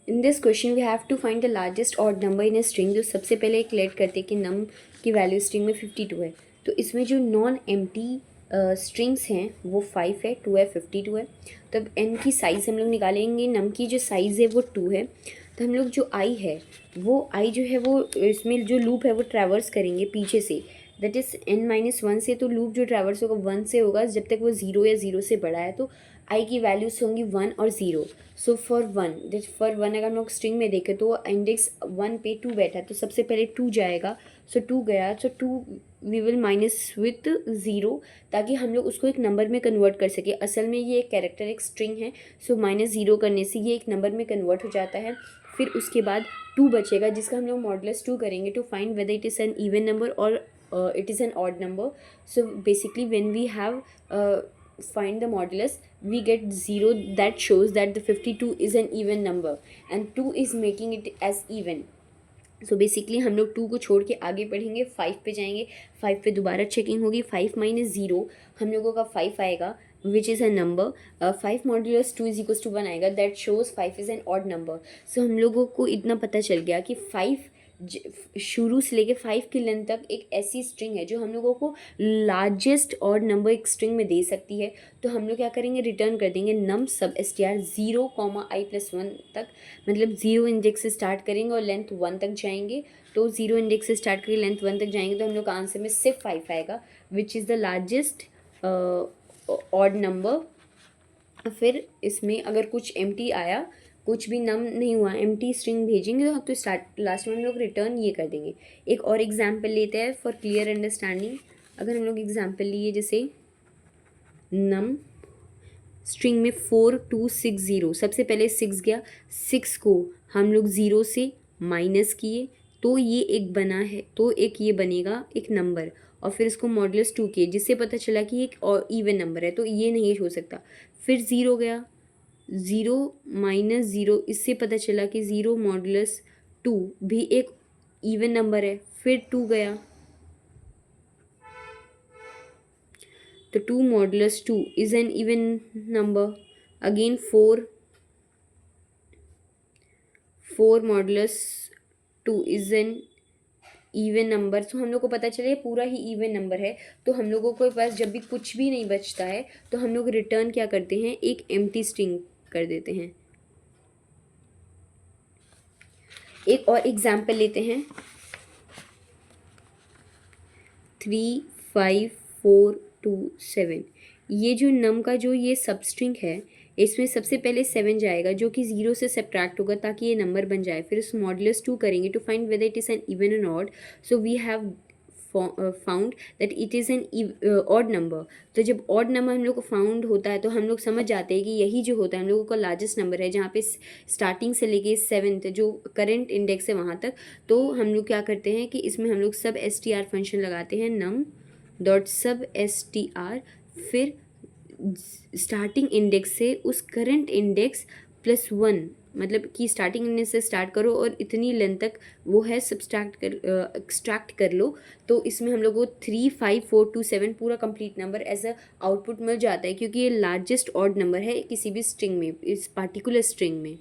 In this question we have to find the largest odd number in a string. जो सबसे पहले एक late करते हैं कि नम की वैल्यू स्ट्रिंग में 52 है, तो इसमें जो नॉन एम्प्टी स्ट्रिंग्स हैं वो 5 है, 2 है, 52 है। तब एन की साइज़ हम लोग निकालेंगे। नम की जो साइज़ है वो 2 है, तो हम लोग जो आई है वो आई जो है वो इसमें जो लूप है वो ट्रैवर्स करेंगे पीछे से, दैट इज़ n-1 से। तो लूप जो ट्रैवर्स होगा 1 से होगा जब तक वो 0 या 0 से बड़ा है, तो आई की वैल्यूज होंगी 1 और 0। सो फॉर 1 अगर हम लोग स्ट्रिंग में देखें तो इंडेक्स 1 पे 2 बैठा है, तो सबसे पहले 2 जाएगा। सो 2 गया, सो 2 वी विल माइनस विथ 0, ताकि हम लोग उसको एक नंबर में कन्वर्ट कर सके। असल में ये एक कैरेक्टर एक स्ट्रिंग है, सो -0 करने से ये एक नंबर में कन्वर्ट हो जाता है। फिर उसके बाद 2 बचेगा जिसका हम लोग मॉडुलस 2 करेंगे to find whether it is an even number और it is an odd number. So basically when we have find the modulus, we get 0, that shows that the 52 is an even number and 2 is making it as even. So basically हम लोग 2 को छोड़ के आगे बढ़ेंगे, 5 पे जाएंगे। 5 पे दोबारा चेकिंग होगी। 5 माइनस 0 हम लोगों का 5 आएगा, which is a number. 5 modulus 2 is equals to 1 आएगा, that shows 5 is an odd number. So हम लोगों को इतना पता चल गया कि 5 शुरू से लेके 5 की लेंथ तक एक ऐसी स्ट्रिंग है जो हम लोगों को लार्जेस्ट ऑड नंबर एक स्ट्रिंग में दे सकती है। तो हम लोग क्या करेंगे, रिटर्न कर देंगे नम सब str 0, i+1 तक, मतलब 0 इंडेक्स से स्टार्ट करेंगे और लेंथ 1 तक जाएंगे। तो 0 इंडेक्स से स्टार्ट करके लेंथ 1 तक जाएंगे, तो हम लोग का आंसर में सिर्फ 5 आएगा, which is the largest odd number. फिर इसमें अगर कुछ एम्प्टी आया, कुछ भी नम नहीं हुआ, एम्प्टी स्ट्रिंग भेजेंगे तो स्टार्ट लास्ट में हम लोग रिटर्न ये कर देंगे। एक और एग्जाम्पल लेते हैं फॉर क्लियर अंडरस्टैंडिंग। अगर हम लोग एग्जाम्पल लिए जैसे नम स्ट्रिंग में 4 2 6 0, सबसे पहले 6 गया, 6 को हम लोग 0 से माइनस किए तो ये एक बना है, तो एक ये बनेगा एक नंबर, और फिर इसको मॉडुलस 2 किए जिससे पता चला कि एक और इवन नंबर है, तो ये नहीं हो सकता। फिर 0 गया, 0 माइनस 0, इससे पता चला कि 0 मॉडुलस 2 भी एक इवन नंबर है। फिर 2 गया, तो 2 modulus 2 is an even number. Again 4 modulus 2 is an even number. तो हम लोग को पता चले पूरा ही इवन नंबर है। तो हम लोगों के पास जब भी कुछ भी नहीं बचता है तो हम लोग रिटर्न क्या करते हैं, एक एम्प्टी स्ट्रिंग कर देते हैं। एक और एग्जाम्पल लेते हैं, 3 5 4 2 7। ये जो नम का जो ये सब स्ट्रिंग है, इसमें सबसे पहले 7 जाएगा जो कि 0 से सब्ट्रैक्ट होगा ताकि ये नंबर बन जाए। फिर उस मॉडुलस 2 करेंगे to find whether it is an even and odd. So we have found that it is an odd number. तो जब ऑड नंबर हम लोग को फाउंड होता है तो हम लोग समझ जाते हैं कि यही जो होता है हम लोगों का लार्जेस्ट नंबर है, जहाँ पे स्टार्टिंग से लेके 7th जो करंट इंडेक्स है वहाँ तक। तो हम लोग क्या करते हैं कि इसमें हम लोग सब str फंक्शन लगाते हैं, नम डॉट सब str, फिर स्टार्टिंग इंडेक्स से उस करंट इंडेक्स +1, मतलब कि स्टार्टिंग इंडेक्स से स्टार्ट करो और इतनी लेंथ तक वो है एक्सट्रैक्ट कर लो। तो इसमें हम लोग को 3 5 4 2 7 पूरा complete number as a output मिल जाता है, क्योंकि ये लार्जेस्ट ऑड नंबर है किसी भी स्ट्रिंग में, इस पार्टिकुलर स्ट्रिंग में।